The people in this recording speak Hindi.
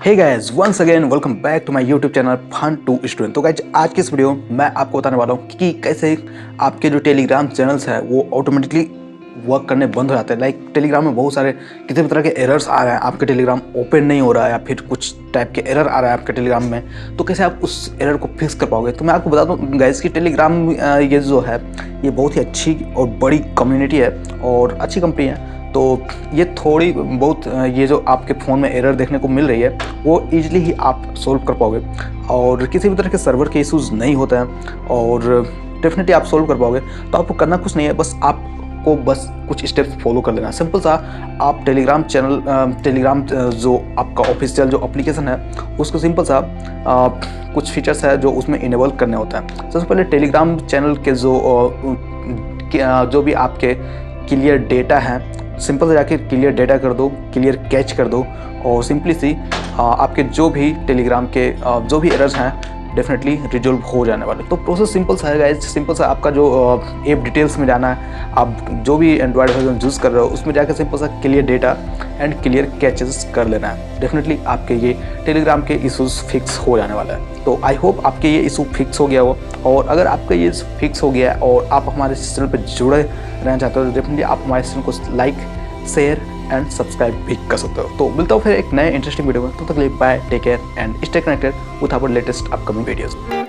Hey guys, once again welcome back to my YouTube channel fun to student. तो गाइस, आज की इस वीडियो में मैं आपको बताने वाला हूँ कि कैसे आपके जो टेलीग्राम चैनल्स है वो ऑटोमेटिकली वर्क करने बंद हो जाते हैं। लाइक टेलीग्राम में बहुत सारे किसी भी तरह के एरर्स आ रहे हैं, आपके टेलीग्राम ओपन नहीं हो रहा है या फिर कुछ टाइप के एरर आ रहा है आपके टेलीग्राम में, तो कैसे आप उस एरर को फिक्स कर पाओगे। तो मैं आपको बता दूँ गाइस कि टेलीग्राम ये जो है ये बहुत ही अच्छी और बड़ी कम्युनिटी है और अच्छी कंपनी है। तो ये थोड़ी बहुत ये जो आपके फ़ोन में एरर देखने को मिल रही है वो ईजिली ही आप सोल्व कर पाओगे और किसी भी तरह के सर्वर के इश्यूज़ नहीं होते हैं और डेफिनेटली आप सोल्व कर पाओगे। तो आपको करना कुछ नहीं है, बस कुछ स्टेप्स फॉलो कर लेना। सिंपल सा, आप टेलीग्राम चैनल टेलीग्राम जो आपका ऑफिशियल जो एप्लीकेशन है उसको सिंपल सा कुछ फीचर्स है जो उसमें इनेबल करने होता है। सबसे पहले टेलीग्राम चैनल के जो भी आपके क्लियर डेटा है, सिंपल से जाके क्लियर डेटा कर दो, क्लियर कैच कर दो और सिंपली सी आपके जो भी टेलीग्राम के जो भी एरर्स हैं डेफिनेटली रिजॉल्व हो जाने वाले। तो प्रोसेस सिंपल सा है गाइस। सिंपल सा आपका जो ऐप डिटेल्स में जाना है, आप जो भी एंड्रॉयड वर्जन यूज़ कर रहे हो उसमें जाकर सिंपल सा clear data and clear catches कर लेना है। डेफिनेटली आपके ये टेलीग्राम के इशूज़ फिक्स हो जाने वाला है। तो आई होप आपके ये इशू फिक्स हो गया हो, और अगर आपका ये फिक्स हो गया है और आप हमारे चैनल पर जुड़े रहना चाहते हो तो डेफिनेटली आप हमारे चैनल को लाइक, शेयर एंड सब्सक्राइब भी कर सकते हो। तो मिलता हूँ फिर एक नए इंटरेस्टिंग वीडियो में। तब तक के लिए bye, take care and stay connected with our latest upcoming videos.